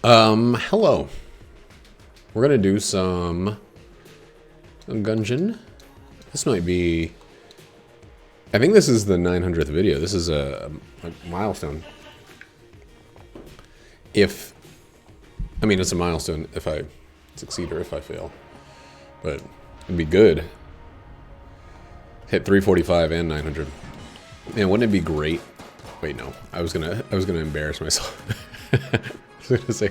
Hello. We're gonna do some Gungeon. This might be... I think this is the 900th video. This is a milestone. I mean, it's a milestone if I succeed or if I fail. But it'd be good. Hit 345 and 900. Man, wouldn't it be great? Wait, no. I was gonna embarrass myself. I was gonna say,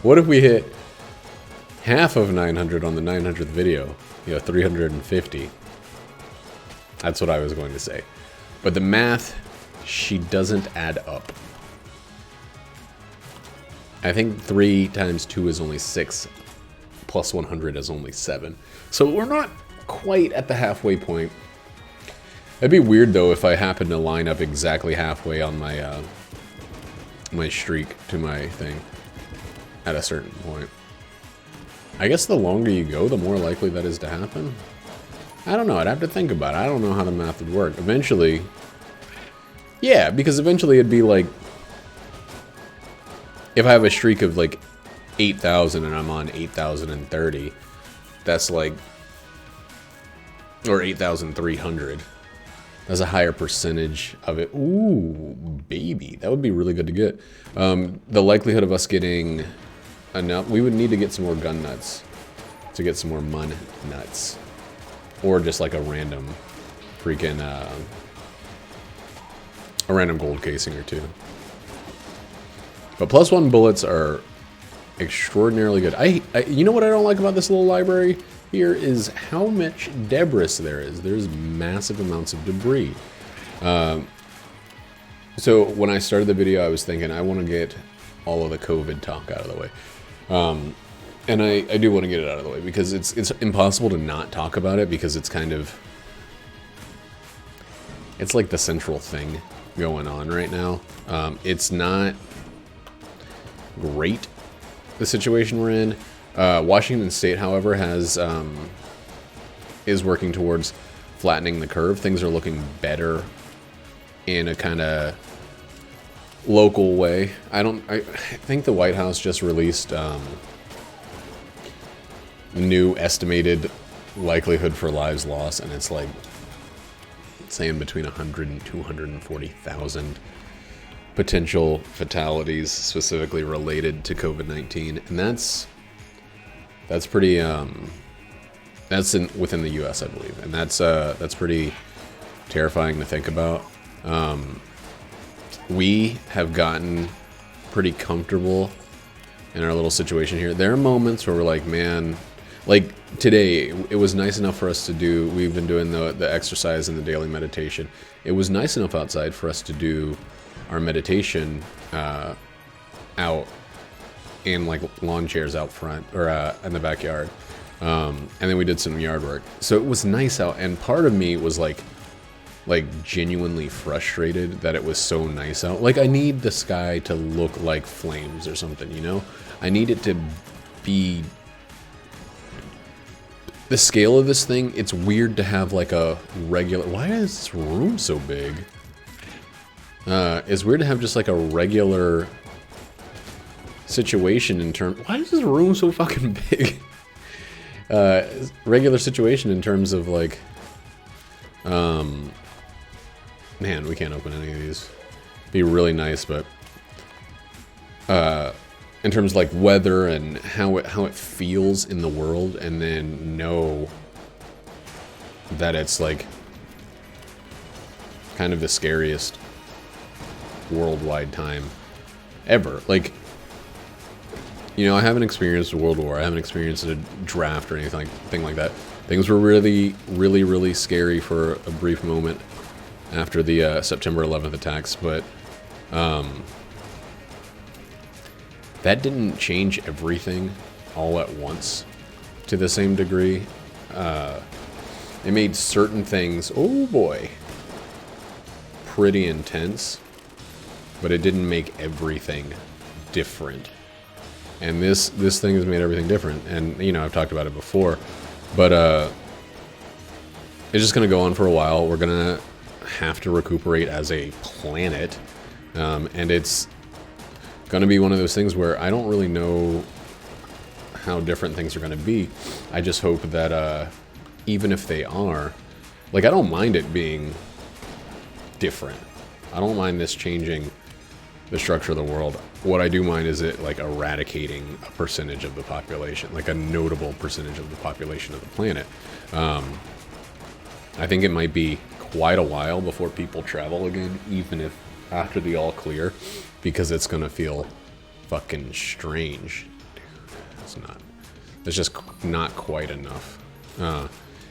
what if we hit half of 900 on the 900th video? You know, 350. That's what I was going to say. But the math, she doesn't add up. I think 3 times 2 is only 6, plus 100 is only 7. So we're not quite at the halfway point. It'd be weird though if I happened to line up exactly halfway on my my streak to my thing at a certain point. I guess the longer you go, the more likely that is to happen. I don't know, I'd have to think about it. I don't know how the math would work. Eventually, yeah, because eventually it'd be like, if I have a streak of like 8,000 and I'm on 8,030, that's like, or 8,300. That's a higher percentage of it. Ooh, baby, that would be really good to get. The likelihood of us getting enough, we would need to get some more gun nuts to get some more mun nuts. Or just like a random freaking, a random gold casing or two. But +1 bullets are extraordinarily good. You know what I don't like about this little library here is how much debris there is. There's massive amounts of debris. So when I started the video, I was thinking I want to get all of the COVID talk out of the way. And I do want to get it out of the way because it's impossible to not talk about it because it's kind of... It's like the central thing going on right now. It's not great, the situation we're in. Washington State, however, is working towards flattening the curve. Things are looking better in a kind of local way. I think the White House just released new estimated likelihood for lives lost, and it's like saying between 100 and 240,000 potential fatalities specifically related to COVID-19, and that's pretty that's within the U.S., I believe, and that's pretty terrifying to think about. We have gotten pretty comfortable in our little situation here. There are moments where we're like, man, like today, it was nice enough for us to do, we've been doing the exercise and the daily meditation. It was nice enough outside for us to do our meditation out in like lawn chairs out front or in the backyard. And then we did some yard work. So it was nice out, and part of me was like genuinely frustrated that it was so nice out. Like I need the sky to look like flames or something, you know? I need it to be... The scale of this thing, it's weird to have like a regular... Why is this room so big? It's weird to have just like a regular situation in terms... Why is this room so fucking big? Regular situation in terms of like... Man, we can't open any of these. Be really nice, but... in terms of like weather and how it feels in the world, and then know that it's like kind of the scariest worldwide time ever. Like, you know, I haven't experienced a world war. I haven't experienced a draft or anything like that. Things were really, really, really scary for a brief moment after the September 11th attacks, but that didn't change everything all at once to the same degree. It made certain things, oh boy, pretty intense, but it didn't make everything different. And this thing has made everything different. And, you know, I've talked about it before, but it's just going to go on for a while. We're going to have to recuperate as a planet, and it's going to be one of those things where I don't really know how different things are going to be. I just hope that even if they are, like, I don't mind it being different. I don't mind this changing the structure of the world. What I do mind is it, like, eradicating a percentage of the population, like a notable percentage of the population of the planet. I think it might be quite a while before people travel again, even if after the all clear, because it's gonna feel fucking strange. It's just not quite enough.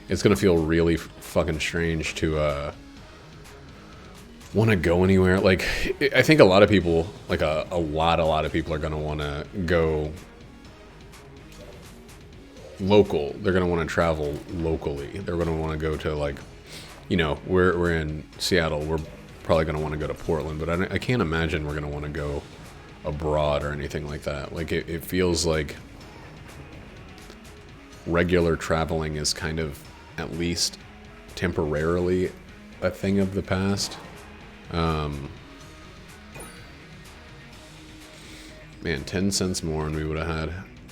It's gonna feel really fucking strange to want to go anywhere. Like, I think a lot of people, like a lot of people are gonna want to go local. They're gonna want to travel locally. They're gonna want to go to, like, you know, we're in Seattle. We're probably gonna want to go to Portland, but I can't imagine we're gonna want to go abroad or anything like that. Like, it feels like regular traveling is kind of, at least temporarily, a thing of the past. Man, 10 cents more and we would have had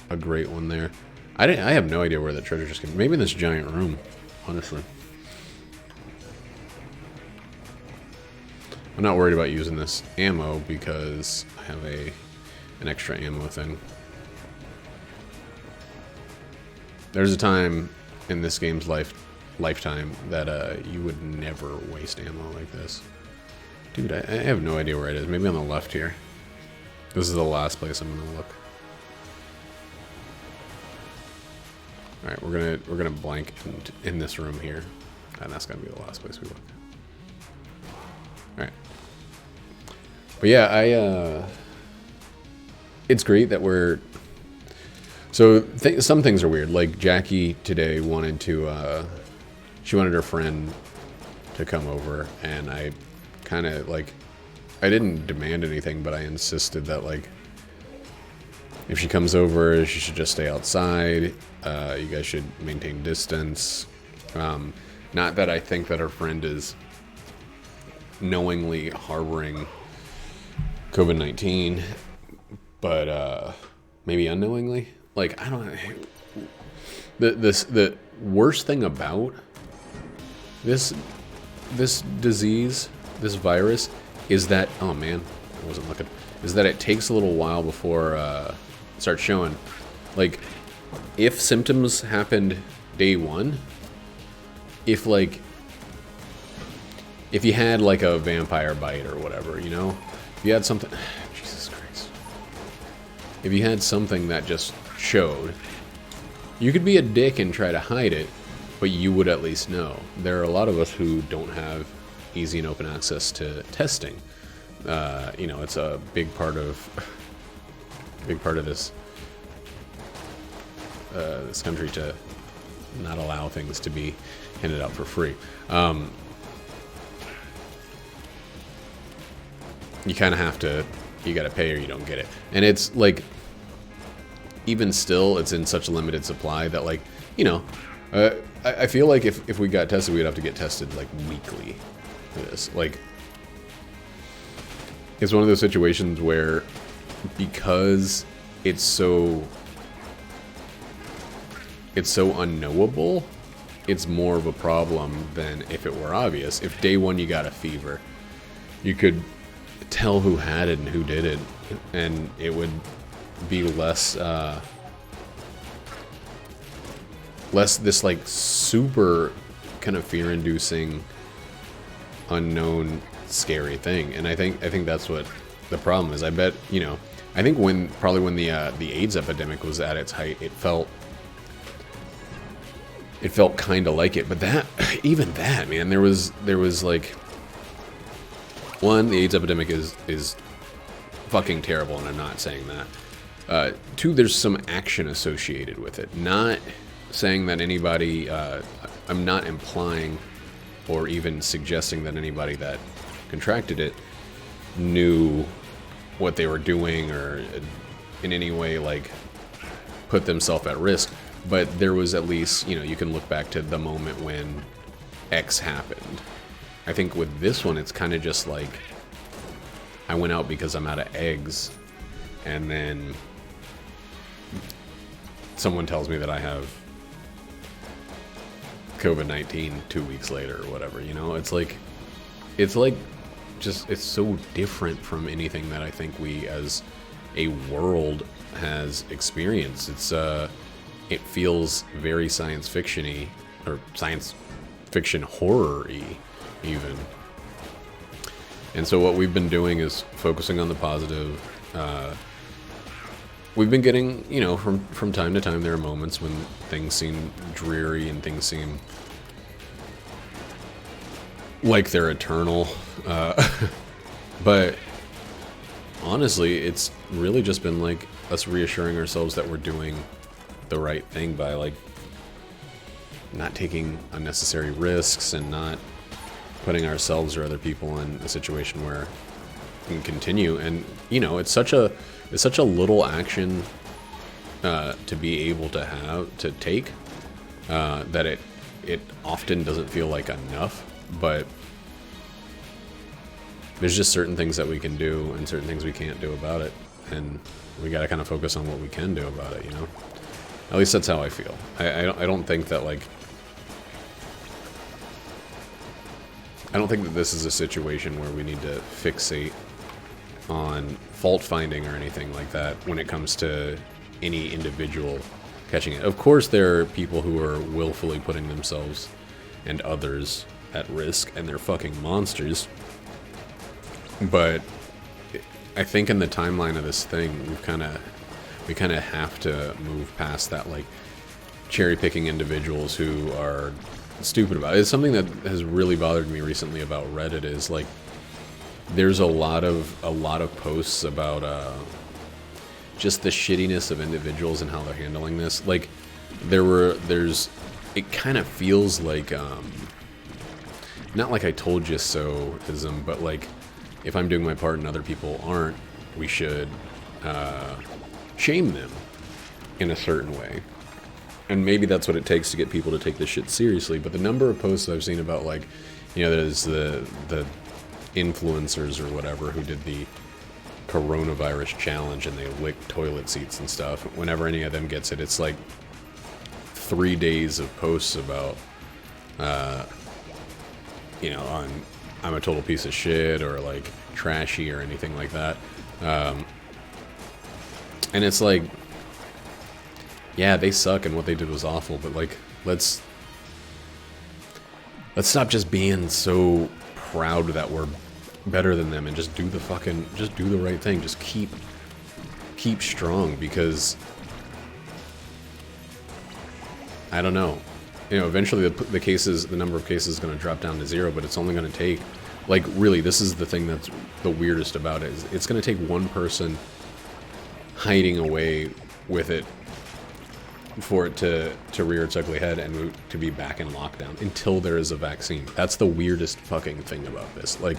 a great one there. I have no idea where the treasure just came. Maybe in this giant room, honestly. I'm not worried about using this ammo because I have an extra ammo thing. There's a time in this game's lifetime that you would never waste ammo like this. Dude, I have no idea where it is. Maybe on the left here. This is the last place I'm gonna look. All right, we're gonna blank in this room here, and that's gonna be the last place we look. All right, but yeah, it's great that we're. So some things are weird. Like Jackie today wanted to, she wanted her friend to come over, and I kind of, like, I didn't demand anything, but I insisted that, like, if she comes over, she should just stay outside. You guys should maintain distance. Not that I think that her friend is knowingly harboring COVID-19, but maybe unknowingly. Like, I don't know. The worst thing about this disease, this virus, is that, oh man, I wasn't looking, is that it takes a little while before it starts showing. Like, if symptoms happened day one, if you had, like, a vampire bite or whatever, you know, if you had something, Jesus Christ, if you had something that just showed, you could be a dick and try to hide it, but you would at least know. There are a lot of us who don't have easy and open access to testing. You know, it's a big part of this this country to not allow things to be handed out for free. You kind of have to, you got to pay or you don't get it. And it's like, even still, it's in such a limited supply that, like, you know, I feel like if we got tested, we'd have to get tested, like, weekly for this. Like, it's one of those situations where, because it's so unknowable, it's more of a problem than if it were obvious. If day one you got a fever, you could tell who had it and who did it, and it would be less this, like, super kind of fear-inducing, unknown, scary thing. And I think that's what the problem is. I bet, you know, I think probably when the AIDS epidemic was at its height, it felt kind of like it. But even that, man, there was like, one, the AIDS epidemic is fucking terrible, and I'm not saying that. Two, there's some action associated with it. Not saying that anybody, I'm not implying or even suggesting that anybody that contracted it knew what they were doing or in any way, like, put themselves at risk. But there was at least, you know, you can look back to the moment when X happened. I think with this one, it's kind of just like, I went out because I'm out of eggs, and then someone tells me that I have COVID-19 2 weeks later or whatever, you know? It's like just, it's so different from anything that I think we as a world has experienced. It feels very science fiction-y, or science fiction horror-y even. And so what we've been doing is focusing on the positive. We've been getting, you know, from time to time there are moments when things seem dreary and things seem like they're eternal. But honestly, it's really just been like us reassuring ourselves that we're doing the right thing by like not taking unnecessary risks and not putting ourselves or other people in a situation where we can continue. And you know, it's such a little action to be able to take that it often doesn't feel like enough. But there's just certain things that we can do and certain things we can't do about it, and we got to kind of focus on what we can do about it, you know? At least that's how I feel. I don't think that, like, I don't think that this is a situation where we need to fixate on fault finding or anything like that when it comes to any individual catching it. Of course, there are people who are willfully putting themselves and others at risk, and they're fucking monsters. But I think in the timeline of this thing, we kind of have to move past that, like, cherry picking individuals who are stupid about it. It's something that has really bothered me recently about Reddit. Is like there's a lot of posts about just the shittiness of individuals and how they're handling this. Like it kind of feels like not like I told you so-ism, but like if I'm doing my part and other people aren't, we should shame them in a certain way. And maybe that's what it takes to get people to take this shit seriously. But the number of posts I've seen about, like, you know, there's the influencers or whatever who did the coronavirus challenge and they licked toilet seats and stuff. Whenever any of them gets it, it's like 3 days of posts about, you know, on I'm a total piece of shit or like trashy or anything like that. And it's like, yeah, they suck and what they did was awful, but like, let's stop just being so proud that we're better than them and just do the right thing. Just keep strong, because I don't know. You know, eventually the number of cases is going to drop down to 0, but it's only going to take, like, really, this is the thing that's the weirdest about it, is it's going to take one person hiding away with it for it to rear its ugly head and to be back in lockdown until there is a vaccine. That's the weirdest fucking thing about this. Like,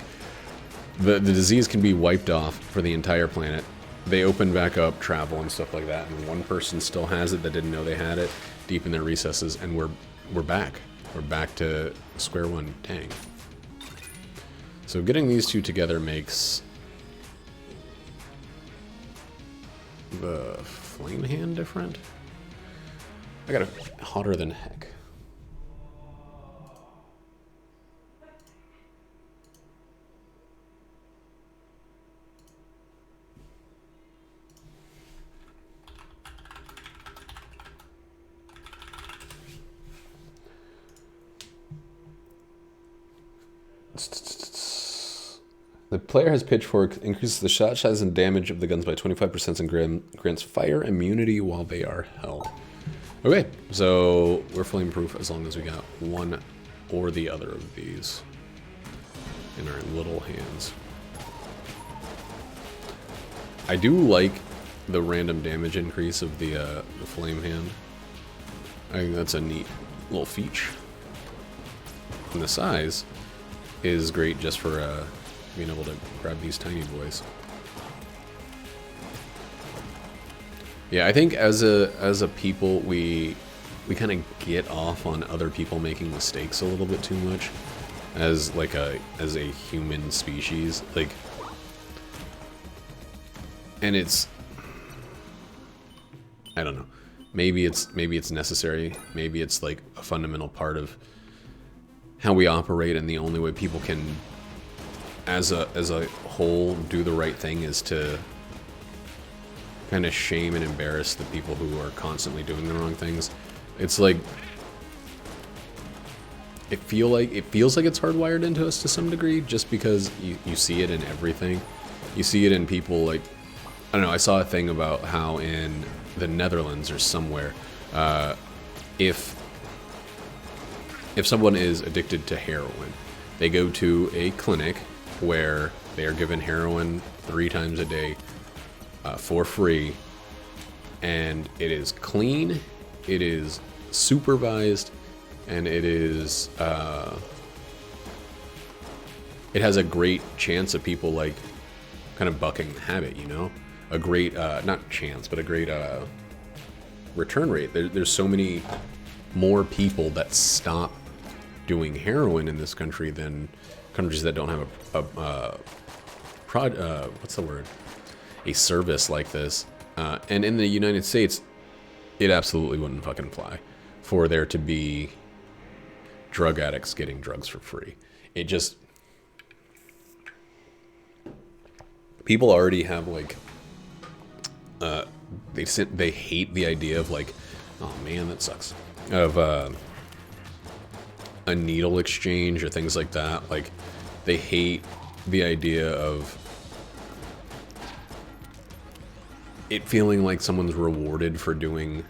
the disease can be wiped off for the entire planet. They open back up travel and stuff like that, and one person still has it that didn't know they had it deep in their recesses, and we're back. We're back to square one, dang. So getting these two together makes the flame hand different. I got it hotter than heck. The player has pitchfork, increases the shot size and damage of the guns by 25% and grants fire immunity while they are held. Okay, so we're flame proof as long as we got one or the other of these in our little hands. I do like the random damage increase of the flame hand. I think that's a neat little feature. And the size is great just for being able to grab these tiny boys. Yeah, I think as a people, we kind of get off on other people making mistakes a little bit too much as a human species. Like, and it's I don't know. Maybe it's necessary. Maybe it's like a fundamental part of how we operate, and the only way people can, as a whole, do the right thing is to kind of shame and embarrass the people who are constantly doing the wrong things. It's like it feels like it's hardwired into us to some degree, just because you see it in everything. You see it in people like, I don't know, I saw a thing about how in the Netherlands or somewhere, if someone is addicted to heroin, they go to a clinic where they are given heroin 3 times a day for free, and it is clean, it is supervised, and it is it has a great chance of people like kind of bucking the habit, you know, a great not chance, but a great return rate. There's so many more people that stop doing heroin in this country than countries that don't have what's the word? A service like this. And in the United States, it absolutely wouldn't fucking fly for there to be drug addicts getting drugs for free. It just, people already have like, they hate the idea of like, oh man, that sucks, of a needle exchange or things like that. Like, they hate the idea of it feeling like someone's rewarded for doing,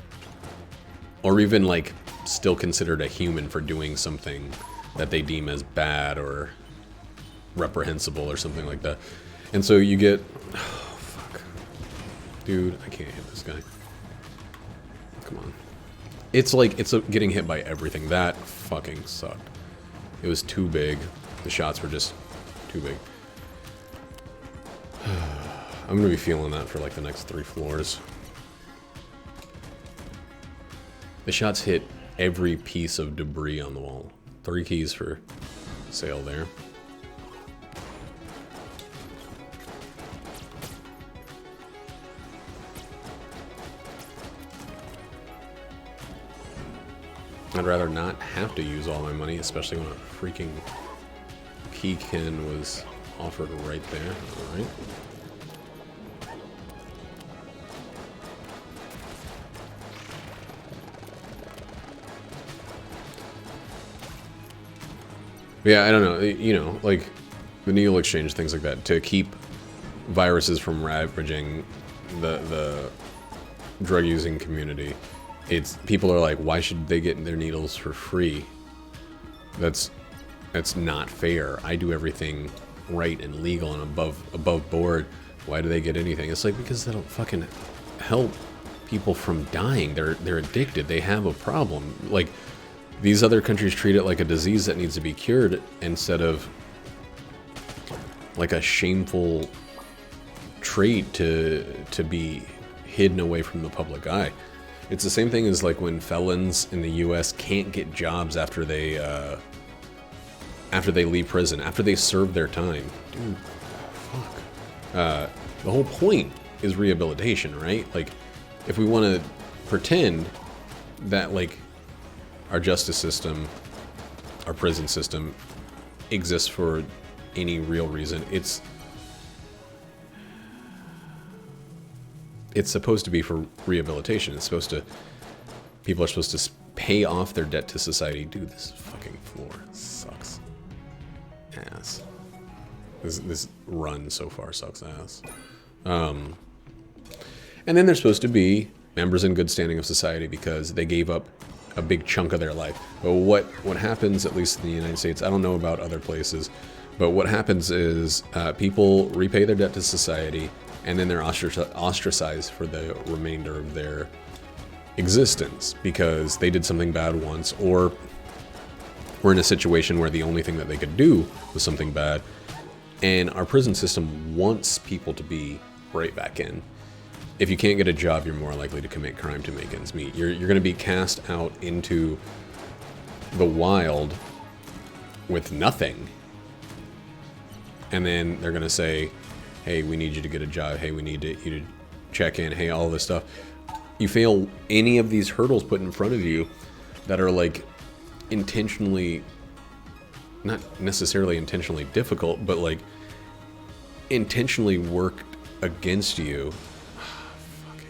or even like still considered a human for doing something that they deem as bad or reprehensible or something like that. And so you get, oh fuck, dude, I can't hit this guy. Come on. It's like, it's getting hit by everything. That fucking sucked. It was too big. The shots were just too big. I'm gonna be feeling that for like the next 3 floors. The shots hit every piece of debris on the wall. 3 keys for sale there. I'd rather not have to use all my money, especially when a freaking keykin was offered right there. Alright. Yeah, I don't know. You know, like the needle exchange, things like that, to keep viruses from ravaging the drug-using community. It's, people are like, why should they get their needles for free? That's not fair. I do everything right and legal and above board. Why do they get anything? It's like, because they don't fucking help people from dying. They're addicted. They have a problem. Like, these other countries treat it like a disease that needs to be cured instead of like a shameful trait to be hidden away from the public eye. It's the same thing as like when felons in the U.S. can't get jobs after they leave prison, after they serve their time. Dude, fuck. The whole point is rehabilitation, right? Like, if we want to pretend that like our justice system, our prison system exists for any real reason, it's supposed to be for rehabilitation. It's supposed to, people are supposed to pay off their debt to society. Dude, this fucking floor sucks ass. This run so far sucks ass. And then they're supposed to be members in good standing of society because they gave up a big chunk of their life. But what happens, at least in the United States, I don't know about other places, but what happens is people repay their debt to society, and then they're ostracized for the remainder of their existence because they did something bad once, or were in a situation where the only thing that they could do was something bad. And our prison system wants people to be right back in. If you can't get a job, you're more likely to commit crime to make ends meet. You're going to be cast out into the wild with nothing. And then they're going to say, hey, we need you to get a job. Hey, we need you to check in. Hey, all this stuff. you fail any of these hurdles put in front of you that are like intentionally, not necessarily intentionally difficult, but like intentionally worked against you. Fucking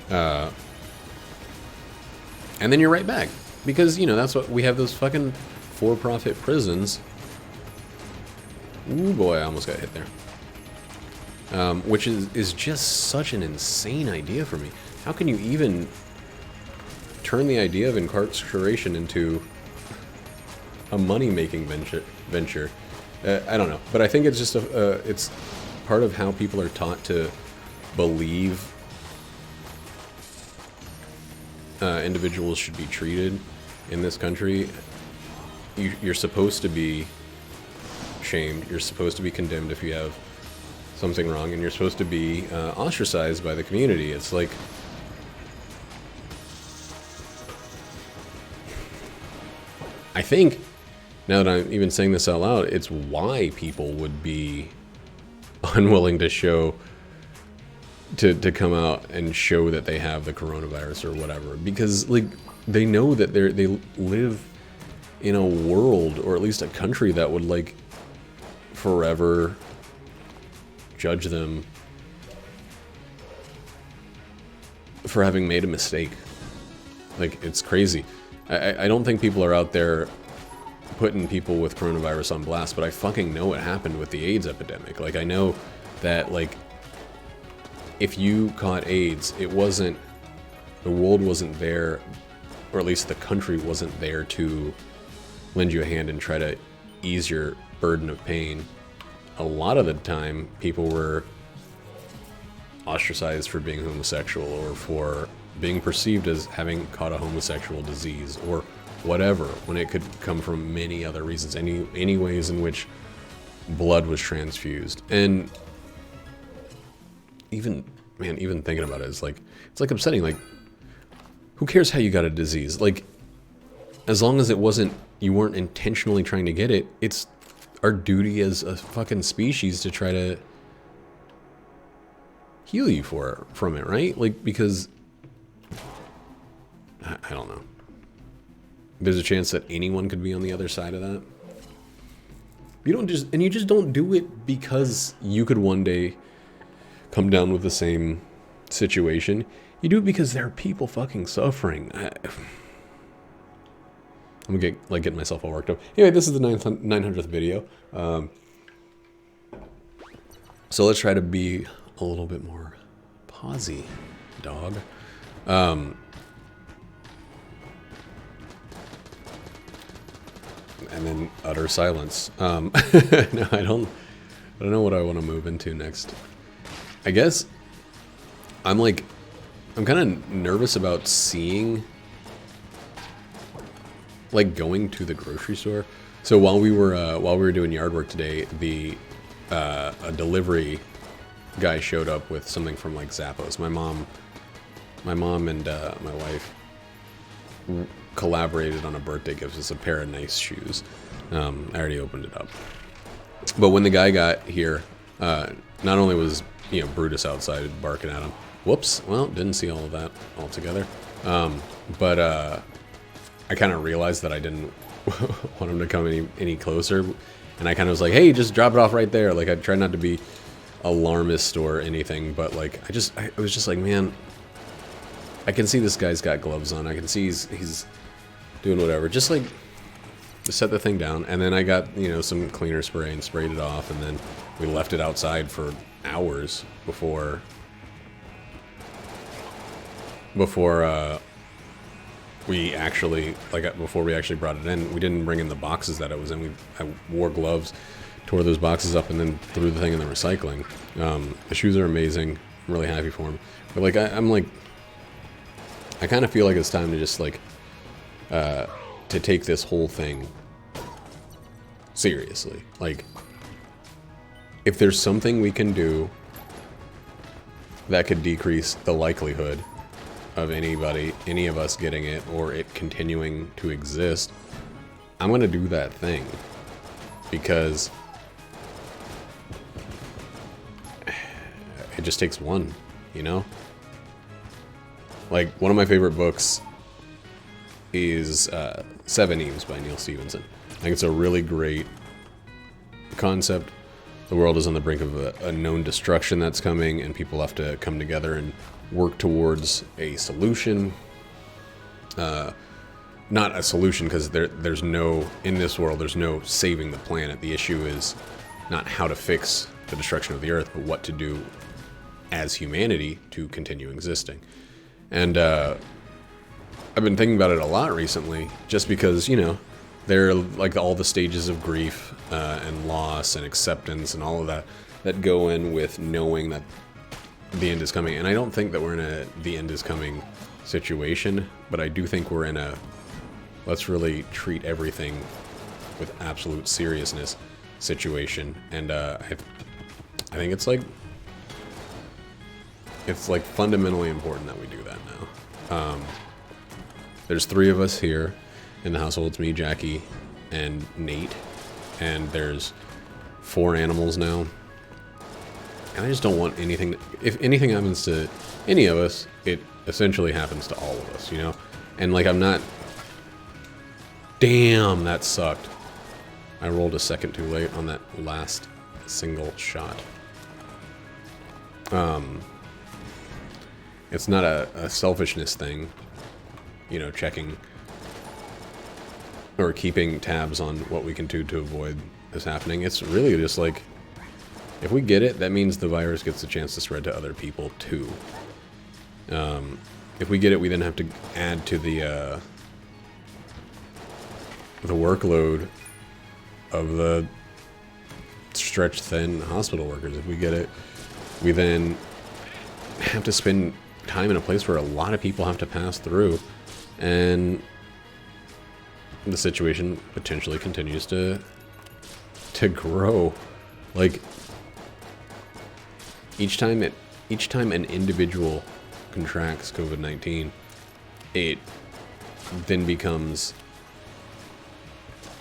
Christ. And then you're right back. Because, you know, that's what we have, those fucking for-profit prisons. Ooh, boy, I almost got hit there. Which is just such an insane idea for me. How can you even turn the idea of incarceration into a money-making venture? I don't know. But I think it's just it's part of how people are taught to believe individuals should be treated in this country. You're supposed to be shamed. You're supposed to be condemned if you have something wrong, and you're supposed to be ostracized by the community. It's like, I think, now that I'm even saying this out loud, it's why people would be unwilling to to come out and show that they have the coronavirus or whatever, because like they know that they live in a world, or at least a country, that would like forever judge them for having made a mistake. Like, it's crazy. I don't think people are out there putting people with coronavirus on blast, but I fucking know what happened with the AIDS epidemic. Like, I know that, like, if you caught AIDS, it wasn't, the world wasn't there, or at least the country wasn't there to lend you a hand and try to ease your burden of pain. A lot of the time, people were ostracized for being homosexual, or for being perceived as having caught a homosexual disease, or whatever, when it could come from many other reasons, any ways in which blood was transfused. And even thinking about it is like, it's like upsetting. Like, who cares how you got a disease? Like, as long as you weren't intentionally trying to get it, it's our duty as a fucking species to try to heal you from it, right? Like, because I don't know. There's a chance that anyone could be on the other side of that. You just don't do it because you could one day come down with the same situation. You do it because there are people fucking suffering. I'm gonna get myself all worked up. Anyway, this is the 900th video. So let's try to be a little bit more pausey, dog. And then utter silence. No, I don't know what I want to move into next. I guess I'm kind of nervous about seeing, like, going to the grocery store. So while we were doing yard work today, a delivery guy showed up with something from like Zappos. My mom and my wife collaborated on a birthday gift. It's a pair of nice shoes. I already opened it up. But when the guy got here, not only was, you know, Brutus outside barking at him. Whoops. Well, didn't see all of that altogether. But I kind of realized that I didn't want him to come any closer. And I kind of was like, hey, just drop it off right there. Like, I try not to be alarmist or anything, but like, I was just like, man, I can see this guy's got gloves on. I can see he's doing whatever. Just like, set the thing down. And then I got, you know, some cleaner spray and sprayed it off. And then we left it outside for hours before we actually brought it in. We didn't bring in the boxes that it was in. I wore gloves, tore those boxes up, and then threw the thing in the recycling. The shoes are amazing. I'm really happy for them. But like, I kind of feel like it's time to just like to take this whole thing seriously. Like, if there's something we can do that could decrease the likelihood of any of us getting it, or it continuing to exist, I'm gonna do that thing. Because just takes one, you know? Like, one of my favorite books is Seven Eves by Neil Stephenson. I think it's a really great concept. The world is on the brink of a known destruction that's coming, and people have to come together and work towards a solution. Not a solution, because there's no, in this world, there's no saving the planet. The issue is not how to fix the destruction of the Earth, but what to do as humanity to continue existing. And I've been thinking about it a lot recently, just because, you know, there are like all the stages of grief and loss and acceptance and all of that that go in with knowing that the end is coming. And I don't think that we're in a the end is coming situation, but I do think we're in a let's really treat everything with absolute seriousness situation. And I think it's like fundamentally important that we do that now. There's 3 of us here in the household. It's me, Jackie, and Nate. And there's 4 animals now. And I just don't want anything... If anything happens to any of us, it essentially happens to all of us, you know? And, like, I'm not... Damn, that sucked. I rolled a second too late on that last single shot. It's not a selfishness thing, you know, checking or keeping tabs on what we can do to avoid this happening. It's really just like, if we get it, that means the virus gets a chance to spread to other people too. If we get it, we then have to add to the workload of the stretched thin hospital workers. If we get it, we then have to spend time in a place where a lot of people have to pass through, and the situation potentially continues to grow. Like, each time an individual contracts COVID-19, it then becomes,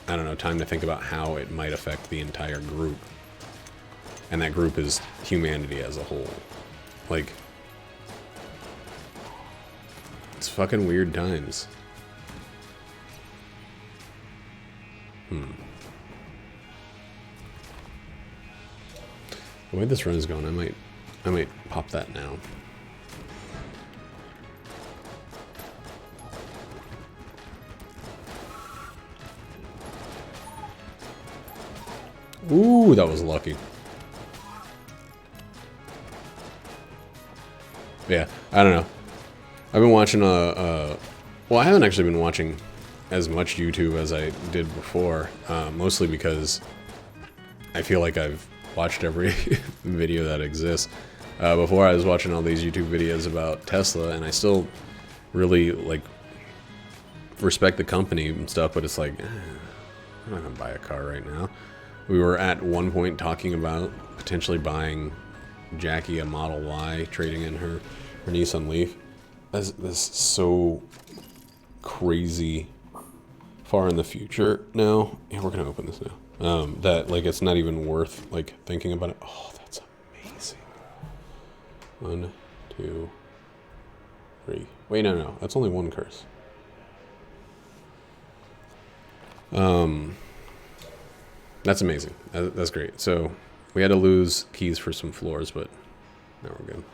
I don't know, time to think about how it might affect the entire group. And that group is humanity as a whole. Like, it's fucking weird times. The way this run is going, I might pop that now. Ooh, that was lucky. Yeah, I don't know. I've been watching well, I haven't actually been watching as much YouTube as I did before, mostly because I feel like I've watched every video that exists. Before, I was watching all these YouTube videos about Tesla, and I still really, like, respect the company and stuff, but it's like, I'm not gonna buy a car right now. We were at one point talking about potentially buying Jackie a Model Y, trading in her Nissan Leaf. That's so crazy far in the future now. Yeah, we're gonna open this now. That, like, it's not even worth, like, thinking about it. Oh, that's amazing. 1, 2, 3. Wait, no, that's only one curse. That's amazing. That's great. So we had to lose keys for some floors, but now we're good.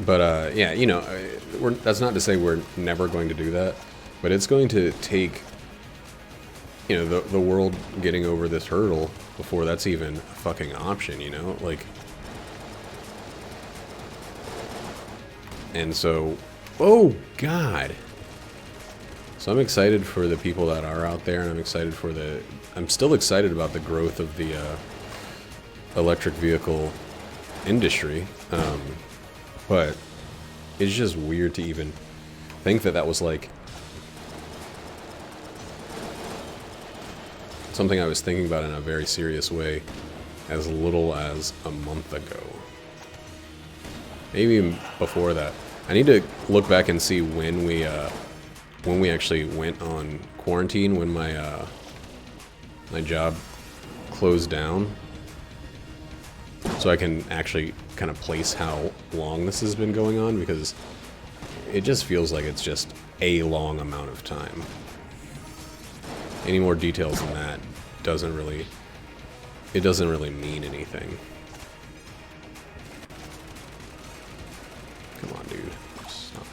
But yeah, you know, that's not to say we're never going to do that, but it's going to take, you know, the world getting over this hurdle before that's even a fucking option, you know? Like, and so, oh God. So I'm excited for the people that are out there, and I'm still excited about the growth of the electric vehicle industry. But it's just weird to even think that was like something I was thinking about in a very serious way as little as a month ago. Maybe even before that. I need to look back and see when we actually went on quarantine, when my my job close down so I can actually kind of place how long this has been going on, because it just feels like it's just a long amount of time. Any more details than that doesn't really mean anything. Come on, dude. Stop.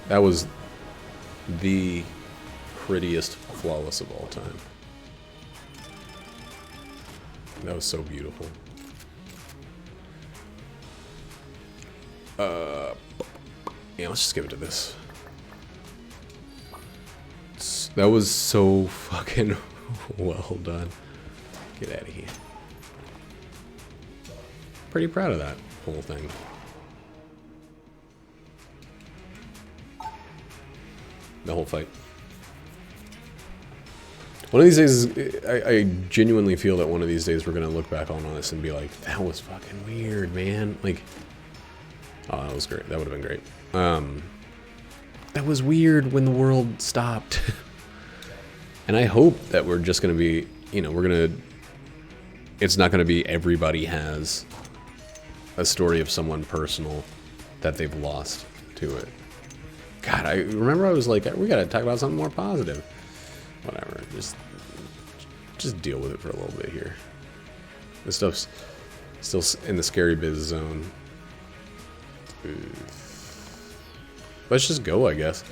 That was the prettiest flawless of all time. That was so beautiful. Yeah, let's just give it to this. That was so fucking well done. Get out of here. Pretty proud of that whole thing. The whole fight. One of these days, I genuinely feel that one of these days we're gonna look back on this and be like, that was fucking weird, man. Like, oh, that was great. That would have been great. That was weird when the world stopped. And I hope that we're just gonna be, you know, it's not gonna be everybody has a story of someone personal that they've lost to it. God, I remember I was like, we gotta talk about something more positive. Whatever, just deal with it for a little bit here. This stuff's still in the scary biz zone. Let's just go, I guess.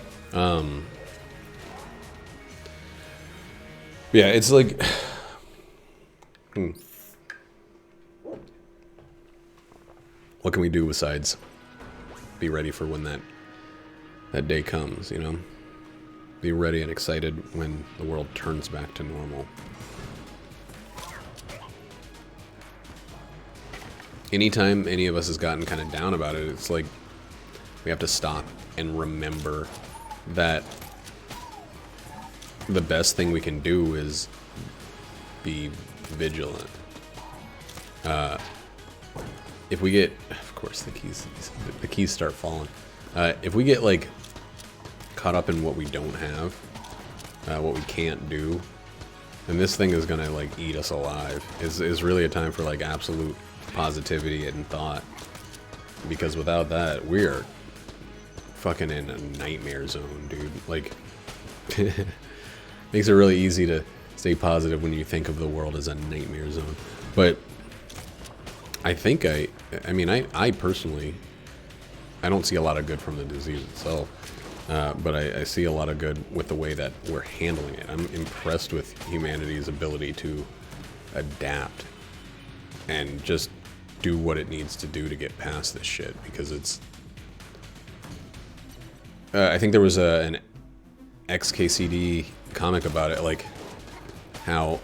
Yeah, it's like... What can we do besides be ready for when that day comes, you know? Be ready and excited when the world turns back to normal. Anytime any of us has gotten kind of down about it, it's like we have to stop and remember that the best thing we can do is be vigilant. If we get, of course, the keys start falling. If we get like caught up in what we don't have, what we can't do, then this thing is gonna like eat us alive. Is really a time for like absolute positivity and thought, because without that we're fucking in a nightmare zone, dude. Like, makes it really easy to stay positive when you think of the world as a nightmare zone. But I think I mean I personally, I don't see a lot of good from the disease itself. But I see a lot of good with the way that we're handling it. I'm impressed with humanity's ability to adapt and just do what it needs to do to get past this shit, because it's... I think there was an XKCD comic about it, like how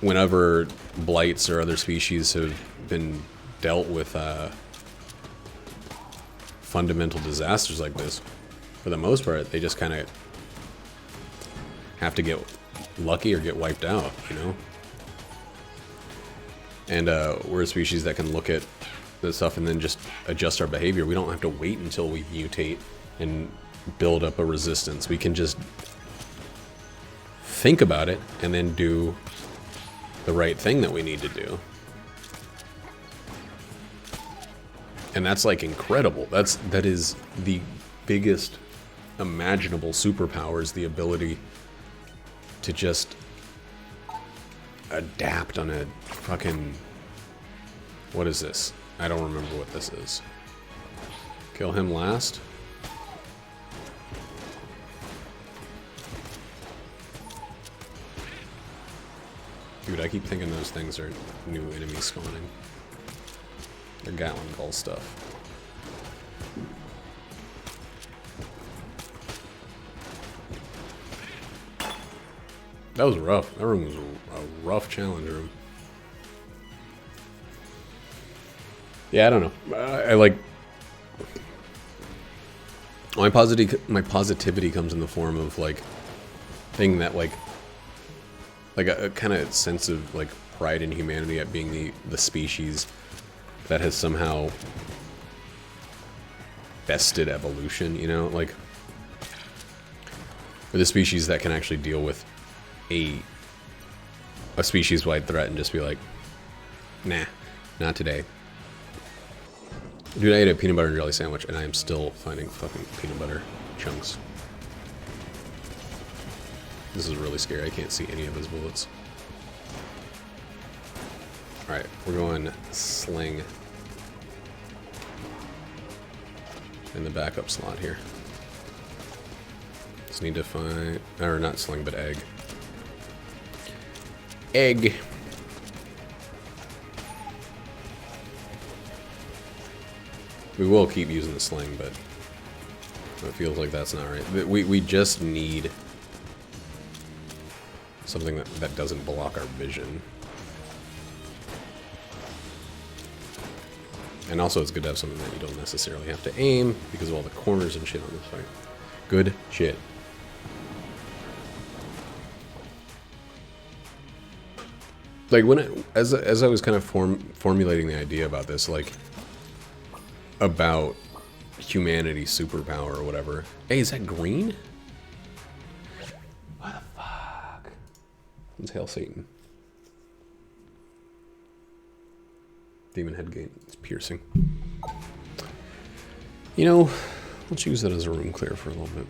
whenever blights or other species have been dealt with fundamental disasters like this, for the most part, they just kind of have to get lucky or get wiped out, you know? And we're a species that can look at this stuff and then just adjust our behavior. We don't have to wait until we mutate and build up a resistance. We can just think about it and then do the right thing that we need to do. And that's like incredible. That is the biggest imaginable superpower, is the ability to just adapt on a fucking... What is this? I don't remember what this is. Kill him last? Dude, I keep thinking those things are new enemies spawning. They're Gatling Gull stuff. That was rough. That room was a rough challenge room. Yeah, I don't know. I like... My positivity comes in the form of, like, thing that, like a kind of sense of, like, pride in humanity at being the species that has somehow bested evolution, you know? Like, we're the species that can actually deal with a a species-wide threat and just be like, nah, not today. Dude, I ate a peanut butter and jelly sandwich, and I am still finding fucking peanut butter chunks. This is really scary. I can't see any of his bullets. Alright, we're going sling in the backup slot here. Just need to find... or not sling, but egg. Egg! We will keep using the sling, but it feels like that's not right. We just need something that doesn't block our vision. And also it's good to have something that you don't necessarily have to aim because of all the corners and shit on this fight. Good shit. Like as I was kind of formulating the idea about this, like about humanity's superpower or whatever. Hey, is that green? What the fuck? Let's hail Satan. Demon head gate. It's piercing. You know, let's use that as a room clear for a little bit.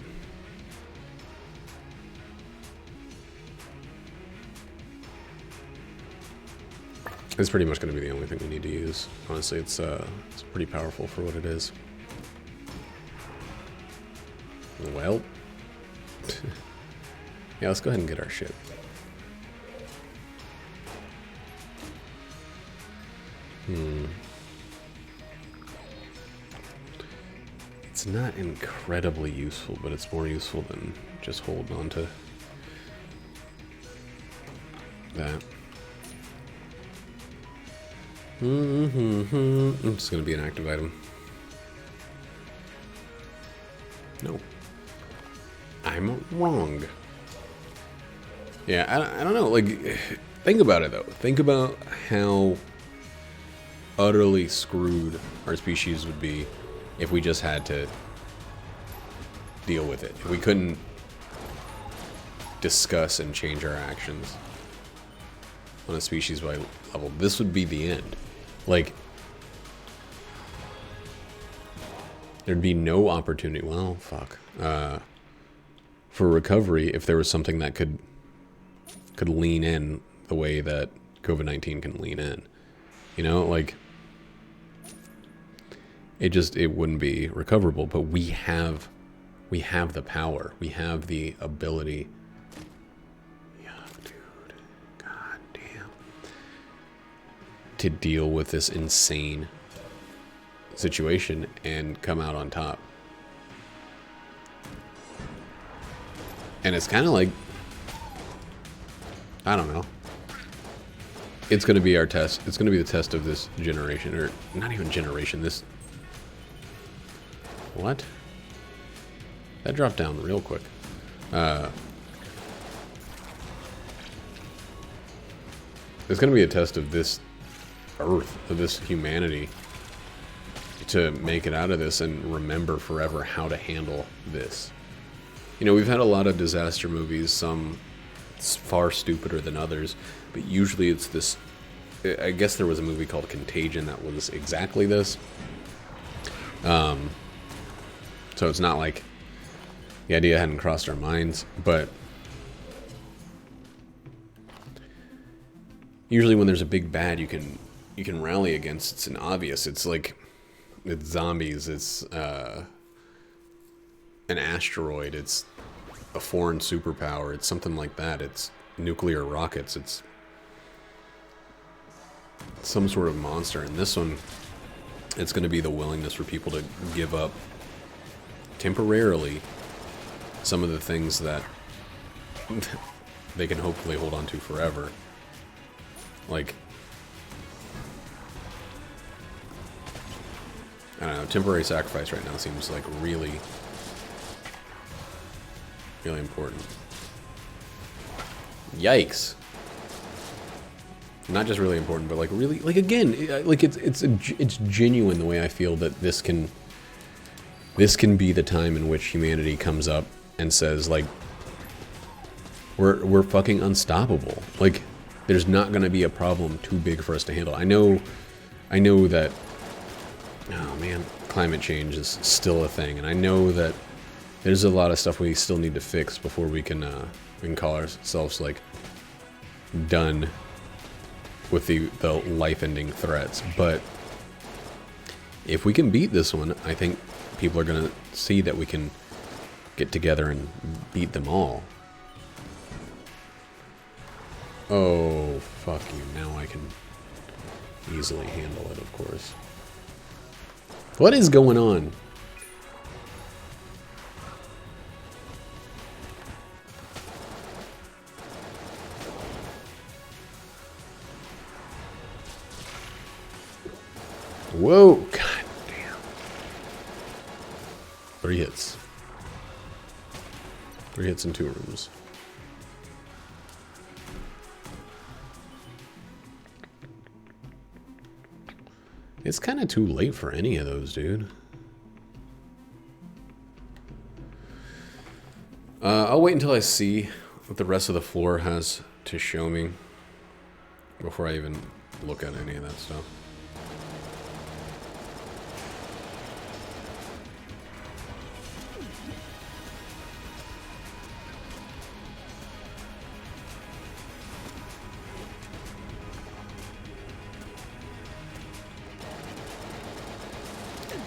It's pretty much going to be the only thing we need to use. Honestly, it's pretty powerful for what it is. Well, yeah, let's go ahead and get our ship. It's not incredibly useful, but it's more useful than just holding on to that. It's gonna be an active item. No. I'm wrong. Yeah, I don't know. Like, think about it, though. Think about how utterly screwed our species would be if we just had to deal with it. If we couldn't discuss and change our actions on a species-wide level. This would be the end. Like, there'd be no opportunity. Well, fuck. For recovery, if there was something that could lean in the way that COVID-19 can lean in, you know, like it wouldn't be recoverable. But we have the power, we have the ability. Yeah, dude, god damn, to deal with this insane situation and come out on top. And it's kind of like, I don't know. It's going to be our test. It's going to be the test of this generation, or not even generation. This. What? That dropped down real quick. It's going to be a test of this Earth, of this humanity, to make it out of this and remember forever how to handle this. You know, we've had a lot of disaster movies, some far stupider than others, but usually it's this. I guess there was a movie called Contagion that was exactly this. So it's not like the idea hadn't crossed our minds, but usually when there's a big bad you can rally against, it's an obvious. It's like it's zombies, it's an asteroid, it's a foreign superpower, it's something like that. It's nuclear rockets, it's some sort of monster. And this one, it's going to be the willingness for people to give up temporarily some of the things that they can hopefully hold on to forever. Like, I don't know, temporary sacrifice right now seems like really important. Yikes. Not just really important, but like really, like again, like it's genuine the way I feel that this can be the time in which humanity comes up and says, like, we're fucking unstoppable. Like, there's not going to be a problem too big for us to handle. I know that, oh man, climate change is still a thing, and I know that there's a lot of stuff we still need to fix before we can call ourselves like done with the life-ending threats. But if we can beat this one, I think people are gonna see that we can get together and beat them all. Oh, fuck you. Now I can easily handle it, of course. What is going on? Whoa, god damn. 3 hits. 3 hits in 2 rooms. It's kind of too late for any of those, dude. I'll wait until I see what the rest of the floor has to show me before I even look at any of that stuff.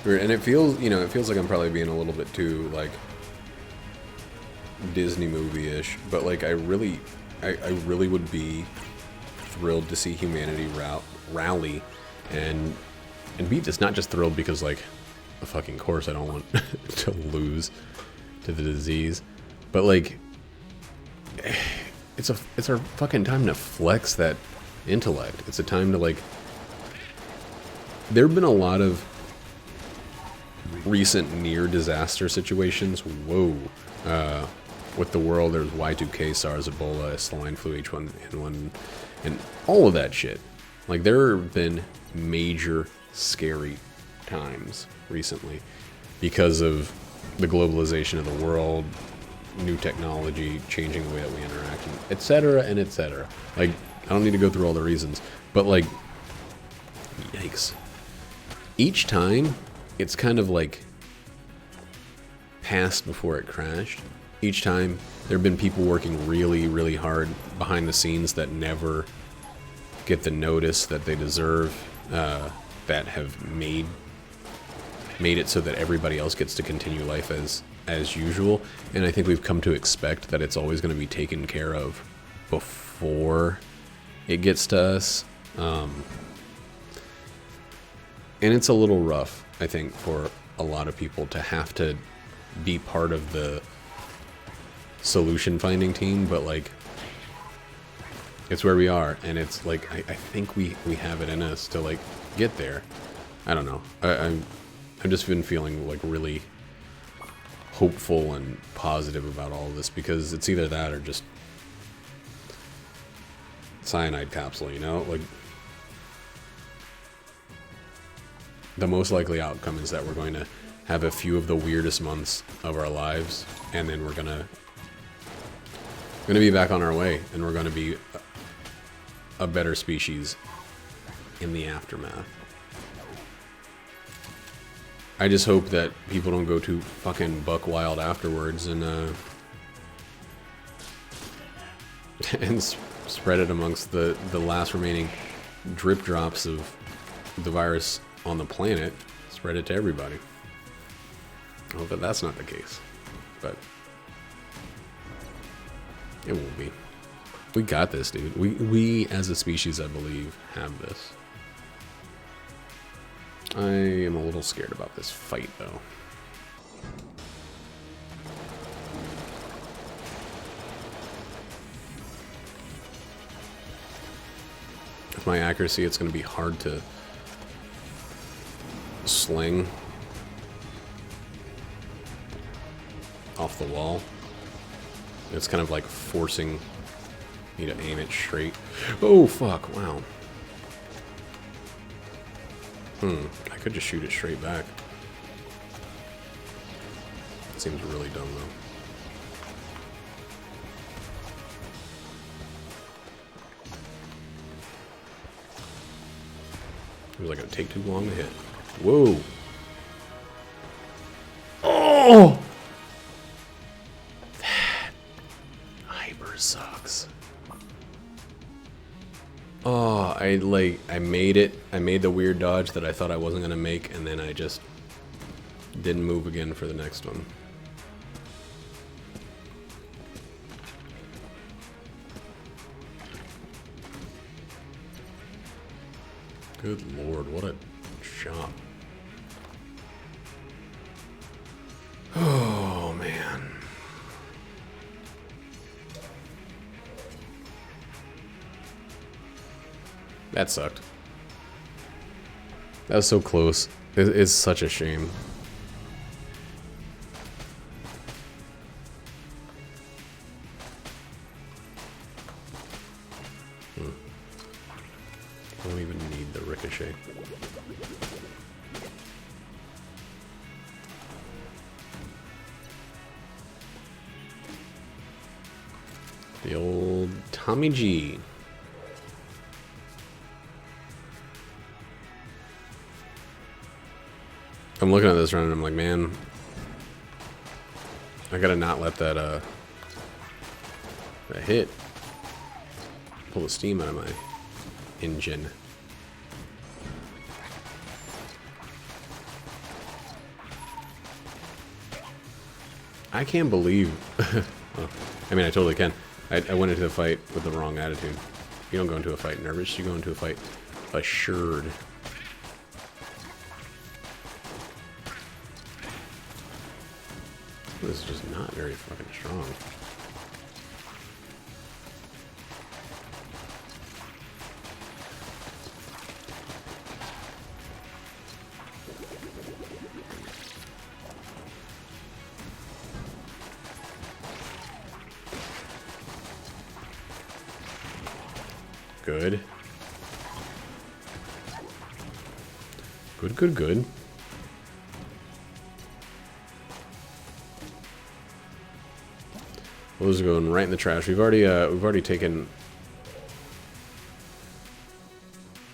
And it feels, you know, it feels like I'm probably being a little bit too, like, Disney movie-ish, but, like, I really would be thrilled to see humanity rally and beat this. Not just thrilled because, like, of fucking course I don't want to lose to the disease, but, like, it's our fucking time to flex that intellect. It's a time to, like, there have been a lot of recent near disaster situations. Whoa. With the world, there's Y2K, SARS, Ebola, swine flu, H1N1, and all of that shit. Like, there have been major scary times recently because of the globalization of the world, new technology, changing the way that we interact, etc. and etc. Like, I don't need to go through all the reasons, but, like, yikes. Each time, it's kind of like passed before it crashed. Each time, there have been people working really, really hard behind the scenes that never get the notice that they deserve, that have made it so that everybody else gets to continue life as usual. And I think we've come to expect that it's always going to be taken care of before it gets to us. And it's a little rough, I think, for a lot of people to have to be part of the solution finding team, but, like, it's where we are, and it's like I think we have it in us to, like, get there. I don't know. I've just been feeling, like, really hopeful and positive about all of this, because it's either that or just cyanide capsule, you know? Like, the most likely outcome is that we're going to have a few of the weirdest months of our lives, and then we're gonna be back on our way, and we're gonna be a better species in the aftermath. I just hope that people don't go too fucking buck wild afterwards and spread it amongst the last remaining drip drops of the virus on the planet. Spread it to everybody. I hope that that's not the case, but it won't be. We got this, dude. We as a species, I believe, have this. I am a little scared about this fight, though. With my accuracy, it's going to be hard to sling off the wall. It's kind of like forcing me to aim it straight. Oh, fuck. Wow. I could just shoot it straight back. It seems really dumb, though. It was like gonna take too long to hit. Whoa. Oh! That hyper sucks. Oh, I made it. I made the weird dodge that I thought I wasn't gonna make, and then I just didn't move again for the next one. Good lord, what a shot. Oh, man. That sucked. That was so close. It's such a shame. I don't even need the ricochet. The old Tommy G. I'm looking at this run and I'm like, man, I gotta not let that that hit pull the steam out of my engine. I can't believe. Well, I mean, I totally can. I went into the fight with the wrong attitude. You don't go into a fight nervous. You go into a fight assured. This is just not very fucking strong. Good. Good, good, good. Those are going right in the trash. We've already taken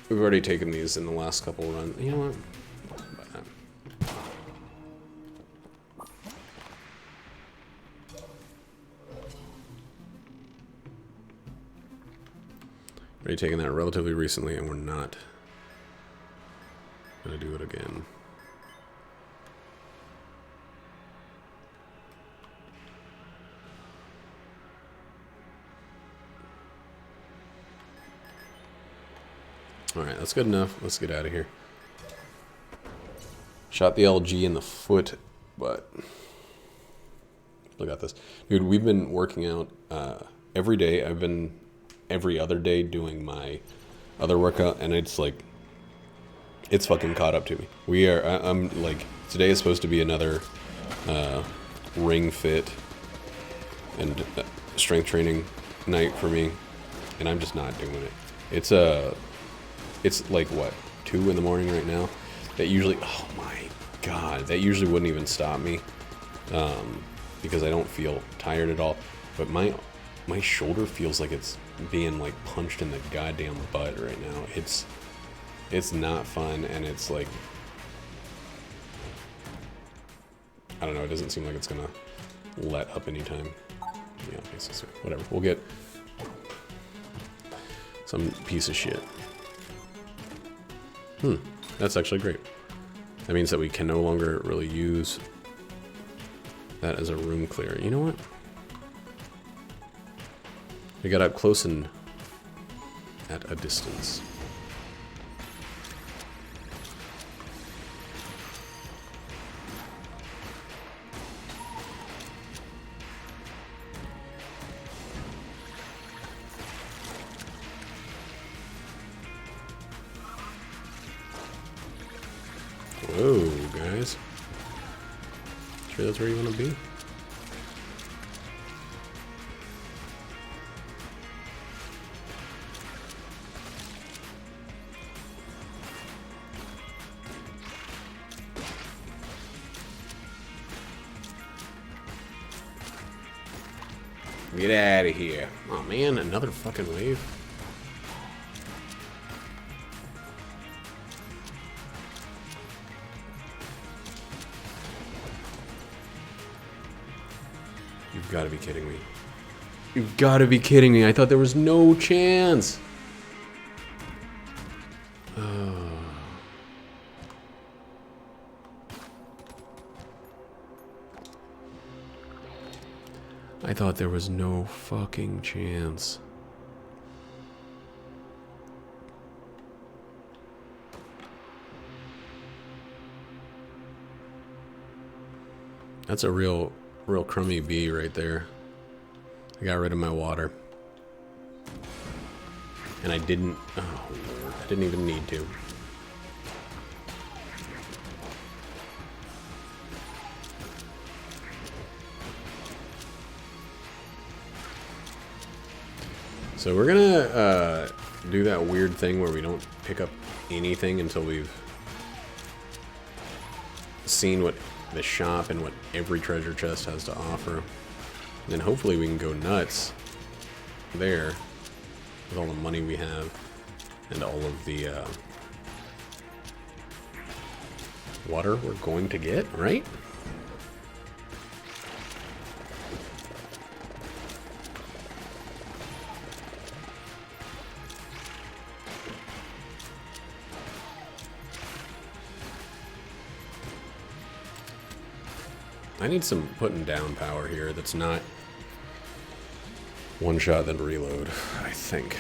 these in the last couple of runs. You know what? Already taken that relatively recently, and we're not gonna do it again. Alright, that's good enough. Let's get out of here. Shot the LG in the foot, but still got this. Dude, we've been working out every day. I've been every other day doing my other workout, and it's like, it's fucking caught up to me. We are, I'm like, today is supposed to be another ring fit and strength training night for me, and I'm just not doing it. It's like, what, 2 in the morning right now? That usually, oh my god, that usually wouldn't even stop me, because I don't feel tired at all. But my shoulder feels like it's being like punched in the goddamn butt right now. It's not fun, and it's like, I don't know, it doesn't seem like it's gonna let up anytime. Yeah, whatever, we'll get some piece of shit. That's actually great. That means that we can no longer really use that as a room clear. You know what? We got up close and at a distance. Whoa, guys. Sure that's where you want to be? Get out of here. Oh man, another fucking wave. gotta be kidding me. You've gotta be kidding me. I thought there was no chance. I thought there was no fucking chance. That's a real crummy bee right there. I got rid of my water. And I didn't, oh Lord, I didn't even need to. So we're gonna do that weird thing where we don't pick up anything until we've seen what the shop and what every treasure chest has to offer. And then hopefully we can go nuts there with all the money we have and all of the water we're going to get, right? I need some putting down power here that's not one shot then reload, I think.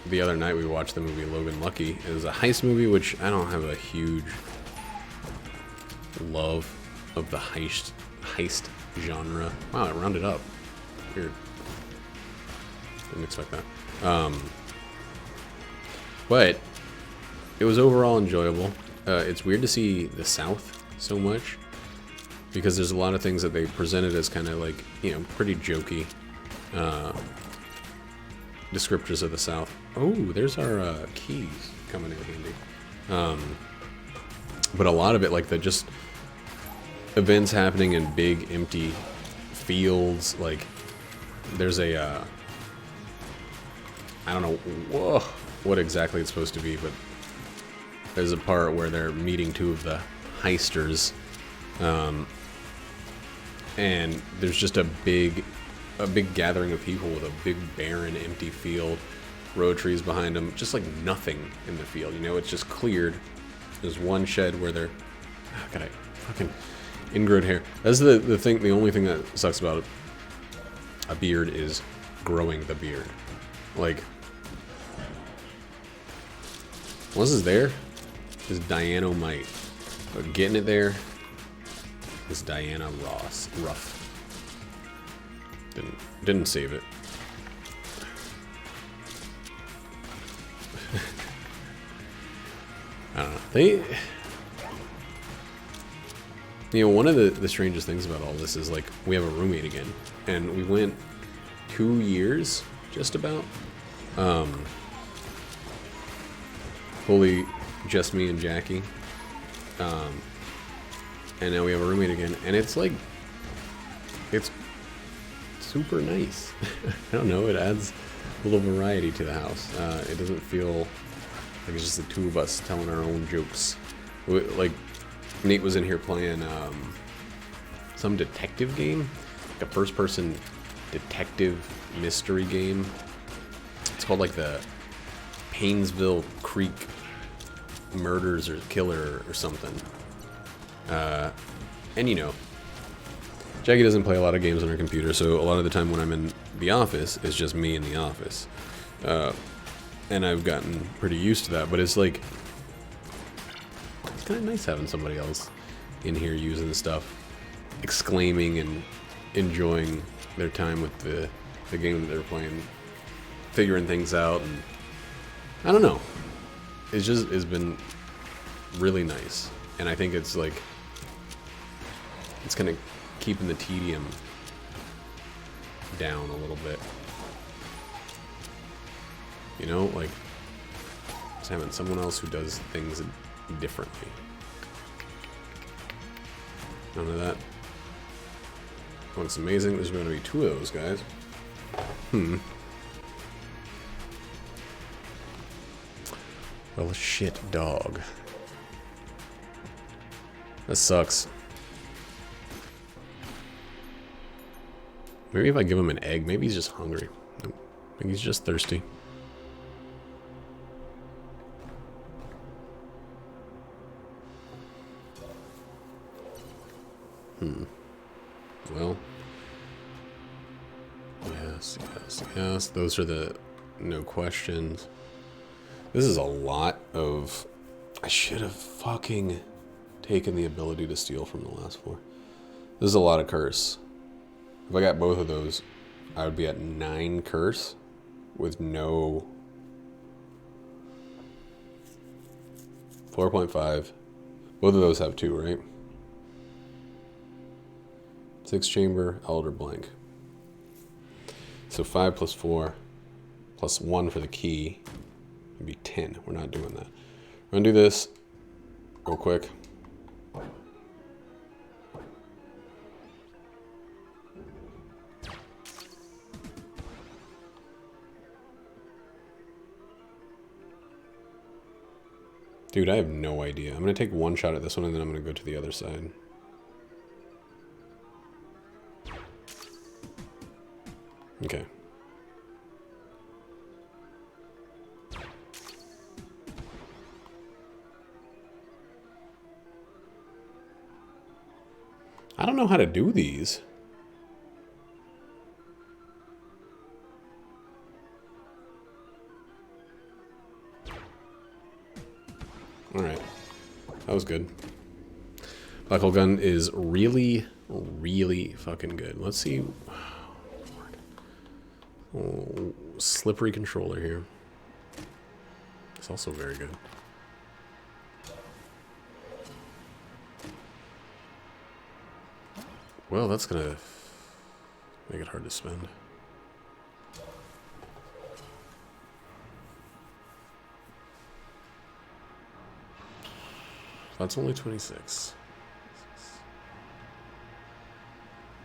The other night we watched the movie Logan Lucky. It was a heist movie, which I don't have a huge love of the heist genre. Wow, it rounded up. Weird. Didn't expect that. But it was overall enjoyable. It's weird to see the South so much because there's a lot of things that they presented as kind of like, you know, pretty jokey descriptors of the South. Oh, there's our keys coming in handy. But a lot of it, like the just events happening in big empty fields. Like there's a I don't know what exactly it's supposed to be, but there's a part where they're meeting two of the heisters, and there's just a big gathering of people with a big barren empty field, road trees behind them, just like nothing in the field. You know, it's just cleared. There's one shed where they're God, I fucking ingrown hair. That's the thing. The only thing that sucks about a beard is growing the beard. Like, once it's there, is Dianomite. But getting it there is Diana Ruff. Didn't save it. I don't know. You know, one of the strangest things about all this is, like, we have a roommate again. And we went 2 years, just about. Fully just me and Jackie. And now we have a roommate again. And it's like, it's super nice. I don't know, it adds a little variety to the house. It doesn't feel like it's just the two of us telling our own jokes. Like, Nate was in here playing some detective game, like a first-person detective mystery game. It's called like the Painesville Creek Murders or Killer or something. And you know, Jackie doesn't play a lot of games on her computer, so a lot of the time when I'm in the office, it's just me in the office. And I've gotten pretty used to that, but it's like, it's kind of nice having somebody else in here using the stuff, exclaiming and enjoying their time with the game that they're playing, figuring things out, and I don't know. It's been really nice, and I think it's like, it's kind of keeping the tedium down a little bit. You know, like, just having someone else who does things differently. None of that. Looks amazing. There's going to be 2 of those guys. Well, shit, dog. That sucks. Maybe if I give him an egg, maybe he's just hungry. Nope. Maybe he's just thirsty. Well. Yes, yes, yes. Those are the no questions. This is a lot of... I should have fucking taken the ability to steal from the last floor. This is a lot of curse. If I got both of those, I would be at 9 curse with no... 4.5. Both of those have 2, right? 6 chamber, elder blank. So 5 plus 4 plus 1 for the key would be 10. We're not doing that. We're gonna do this real quick. Dude, I have no idea. I'm gonna take one shot at this one and then I'm gonna go to the other side. Okay. I don't know how to do these. Alright. That was good. Black hole gun is really, really fucking good. Let's see. Oh, slippery controller here. It's also very good. Well, that's gonna make it hard to spend. That's only 26.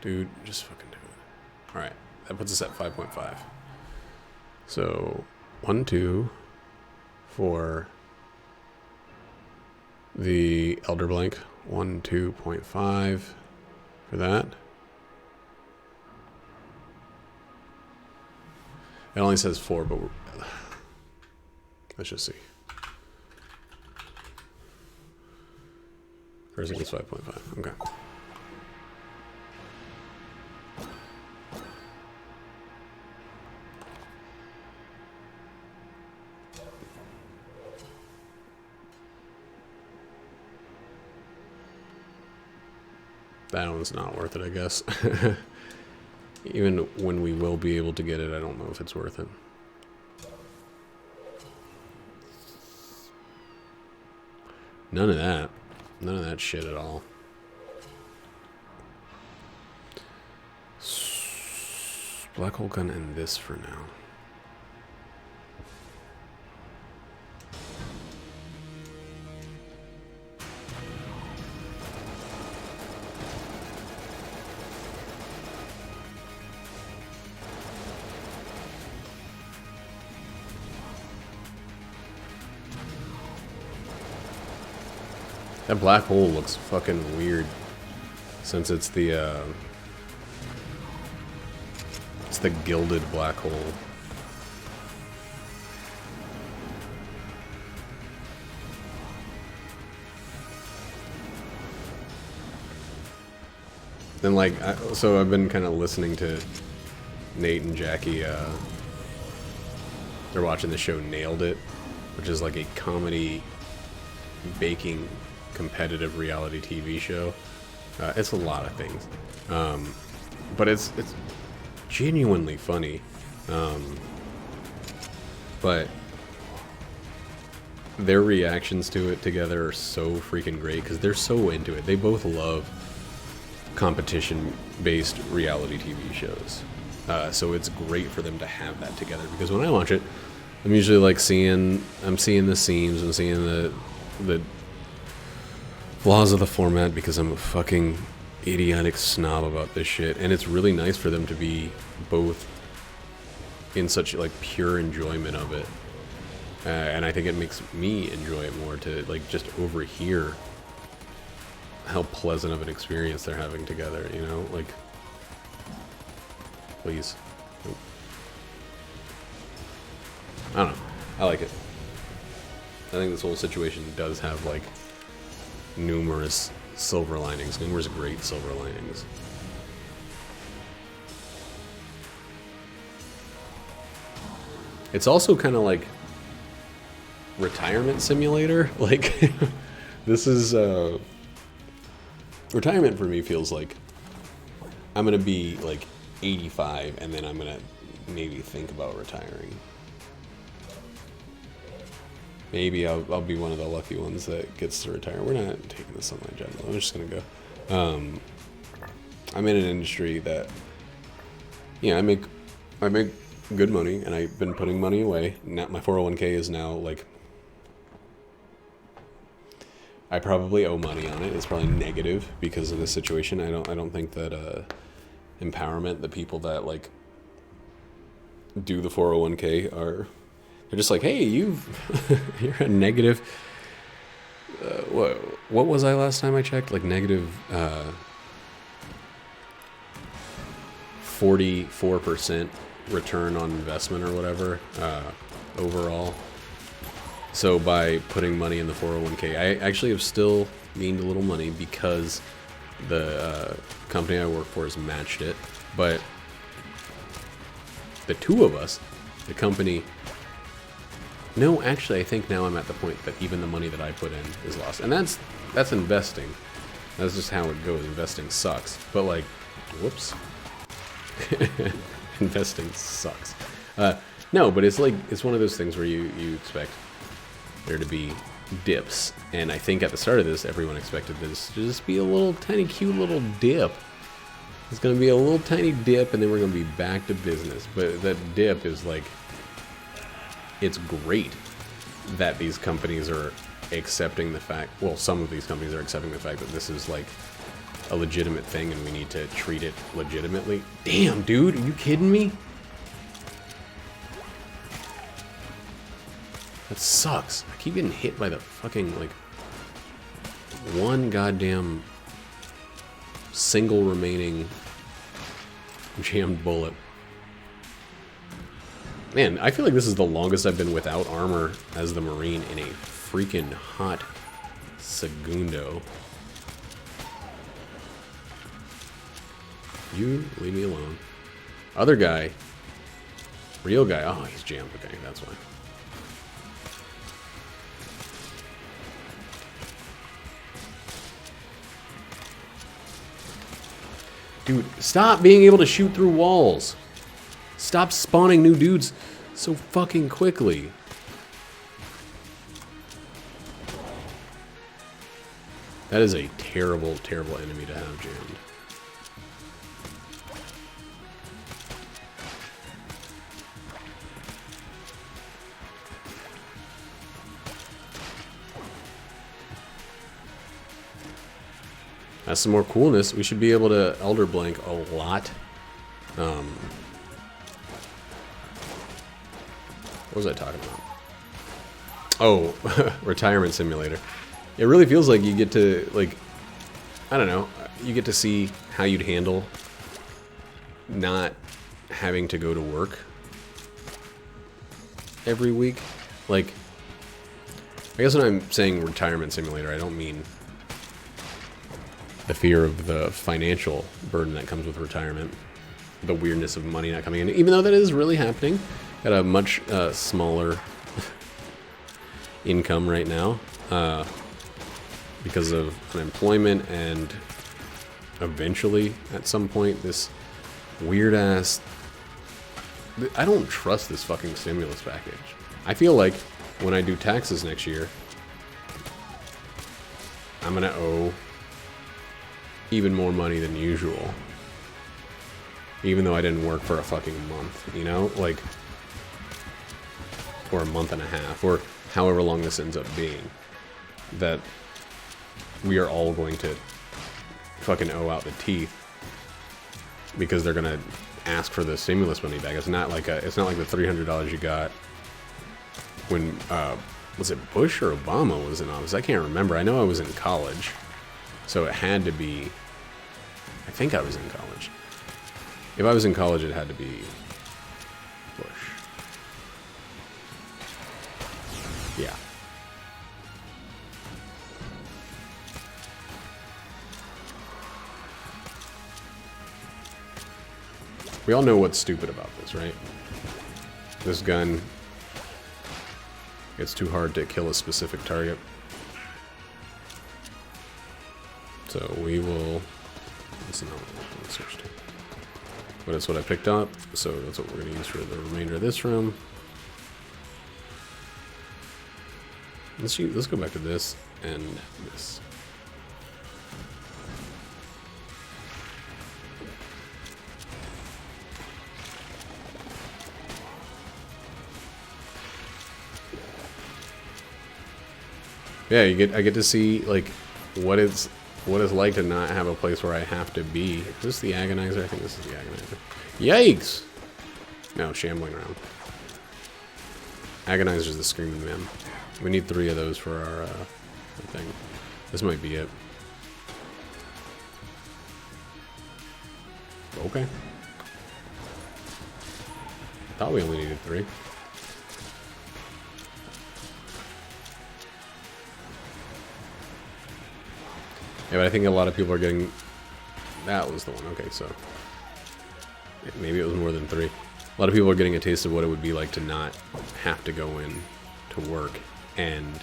Dude, just fucking do it. Alright, that puts us at 5.5. So, 1, 2, for the Elder Blank. 1, 2.5 for that. It only says 4, but let's just see. First equals 5.5. Okay. That one's not worth it, I guess. Even when we will be able to get it, I don't know if it's worth it. None of that. None of that shit at all. Black hole gun and this for now. That black hole looks fucking weird, since it's the gilded black hole. Then like, so I've been kind of listening to Nate and Jackie. They're watching the show Nailed It, which is like a comedy baking competitive reality TV show. It's a lot of things, but it's genuinely funny. But their reactions to it together are so freaking great because they're so into it. They both love competition-based reality TV shows, so it's great for them to have that together. Because when I watch it, I'm usually like seeing the seams, I'm seeing the flaws of the format because I'm a fucking idiotic snob about this shit, and it's really nice for them to be both in such like pure enjoyment of it. And I think it makes me enjoy it more to like just overhear how pleasant of an experience they're having together, you know? Like, please. Nope. I don't know. I like it. I think this whole situation does have like numerous silver linings, numerous great silver linings. It's also kind of like retirement simulator. Like, this is retirement for me feels like I'm gonna be like 85 and then I'm gonna maybe think about retiring. Maybe I'll be one of the lucky ones that gets to retire. We're not taking this on my agenda. I'm just gonna go. I'm in an industry that, yeah, I make good money, and I've been putting money away. Now, my 401k is now like, I probably owe money on it. It's probably negative because of this situation. I don't think that empowerment, the people that like do the 401k are. They're just like, hey, you're a negative. What was I last time I checked? Like negative 44% return on investment or whatever overall. So by putting money in the 401k, I actually have still gained a little money because the company I work for has matched it. But the two of us, the company. No, actually, I think now I'm at the point that even the money that I put in is lost. And that's investing. That's just how it goes. Investing sucks. But, like, whoops. Investing sucks. No, but it's like, it's one of those things where you expect there to be dips. And I think at the start of this, everyone expected this to just be a little tiny, cute little dip. It's going to be a little tiny dip, and then we're going to be back to business. But that dip is like... It's great that these companies are accepting the fact, well, some of these companies are accepting the fact that this is like a legitimate thing and we need to treat it legitimately. Damn, dude, are you kidding me? That sucks. I keep getting hit by the fucking, like, one goddamn single remaining jammed bullet. Man, I feel like this is the longest I've been without armor as the Marine in a freaking hot segundo. You leave me alone. Other guy. Real guy. Oh, he's jammed. Okay, that's why. Dude, stop being able to shoot through walls. Stop spawning new dudes so fucking quickly. That is a terrible, terrible enemy to have jammed. That's some more coolness. We should be able to Elder Blank a lot. What was I talking about? Oh, retirement simulator. It really feels like you get to, like, I don't know, you get to see how you'd handle not having to go to work every week. Like, I guess when I'm saying retirement simulator, I don't mean the fear of the financial burden that comes with retirement, the weirdness of money not coming in, even though that is really happening. Got a much smaller income right now because of unemployment, and eventually, at some point, this weird ass... I don't trust this fucking stimulus package. I feel like when I do taxes next year, I'm gonna owe even more money than usual. Even though I didn't work for a fucking month, you know? Like... or a month and a half, or however long this ends up being, that we are all going to fucking owe out the teeth because they're gonna ask for the stimulus money back. It's not like the $300 you got when was it Bush or Obama was in office? I can't remember. I know I was in college, so it had to be. I think I was in college. If I was in college, it had to be Bush. Yeah. We all know what's stupid about this, right? This gun, it's too hard to kill a specific target. So we will, that's not what I searched. But that's what I picked up, so that's what we're going to use for the remainder of this room. Let's go back to this and this. Yeah, I get to see like what it's like to not have a place where I have to be. Is this the agonizer? I think this is the agonizer. Yikes! No, shambling around. Agonizer's the screaming man. We need 3 of those for our thing. This might be it. Okay. Thought we only needed 3. Yeah, but I think a lot of people are getting... That was the one. Okay, so... Maybe it was more than 3. A lot of people are getting a taste of what it would be like to not have to go in to work. And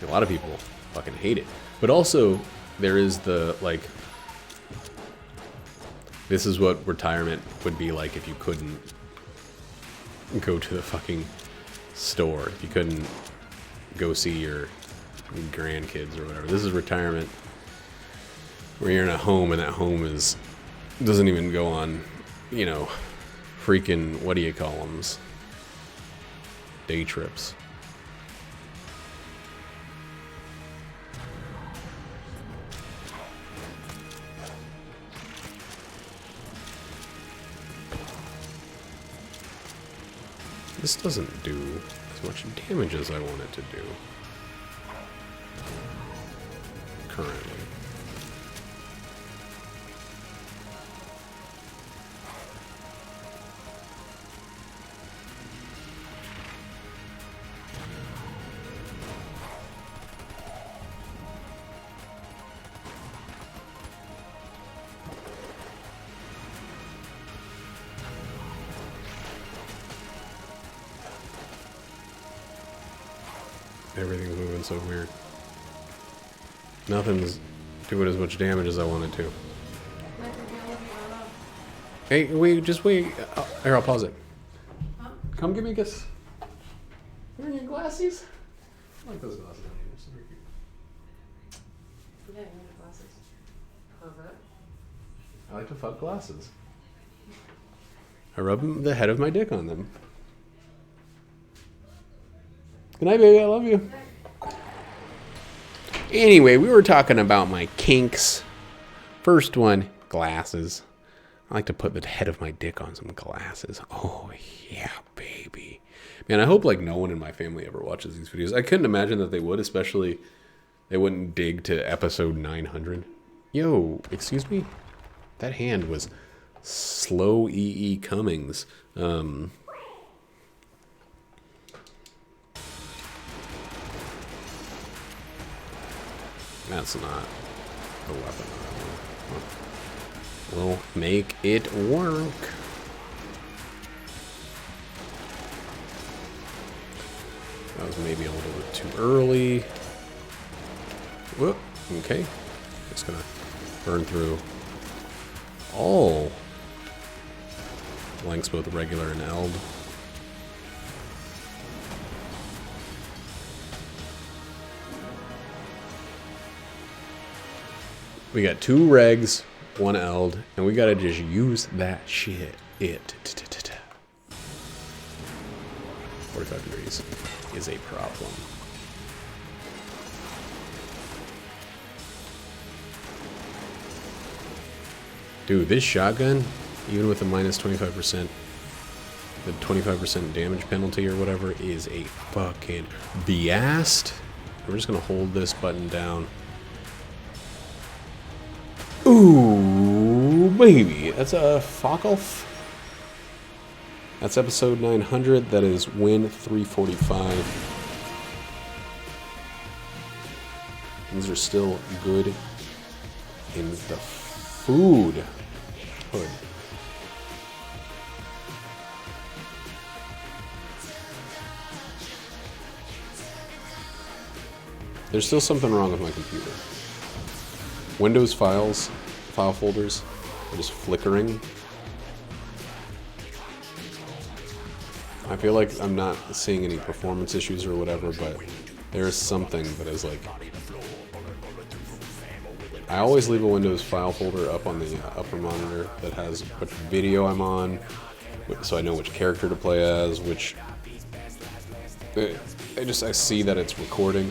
a lot of people fucking hate it. But also, there is the, like... This is what retirement would be like if you couldn't go to the fucking store. If you couldn't go see your grandkids or whatever. This is retirement where you're in a home and that home doesn't even go on, you know, freaking, what do you call them? Day trips. This doesn't do as much damage as I want it to do. Currently. Everything's moving so weird. Nothing's doing as much damage as I wanted to. Hey, wait, just wait. Here, I'll pause it. Huh? Come give me a kiss. Wearing your glasses? I like those glasses on you. They're super cute. Yeah, you need glasses. Pervert. I like to fuck glasses. I rub the head of my dick on them. Good night, baby. I love you. Anyway, we were talking about my kinks. First one, glasses. I like to put the head of my dick on some glasses. Oh, yeah, baby. Man, I hope like no one in my family ever watches these videos. I couldn't imagine that they would, especially they wouldn't dig to episode 900. Yo, excuse me? That hand was slow E.E. Cummings. That's not the weapon. We'll make it work. That was maybe a little bit too early. Whoop. Okay. It's gonna burn through all lengths, both regular and eld. We got 2 regs, 1 eld, and we gotta just use that shit. 45 degrees is a problem. Dude, this shotgun, even with a minus 25%, the 25% damage penalty or whatever is a fucking beast. We're just gonna hold this button down. Ooh, baby. That's a Falkolf. That's episode 900. That is win 345. These are still good in the food hood. There's still something wrong with my computer. Windows file folders are just flickering. I feel like I'm not seeing any performance issues or whatever, but there is something that is like... I always leave a Windows file folder up on the upper monitor that has which video I'm on, so I know which character to play as, which... I see that it's recording.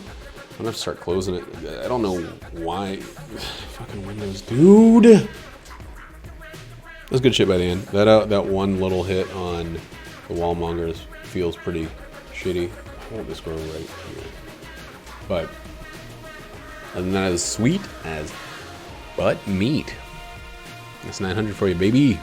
I'm gonna have to start closing it. I don't know why. Fucking Windows, dude! That's good shit by the end. That one little hit on the wallmongers feels pretty shitty. Hold this girl right here. But other than that, as sweet as butt meat. That's 900 for you, baby.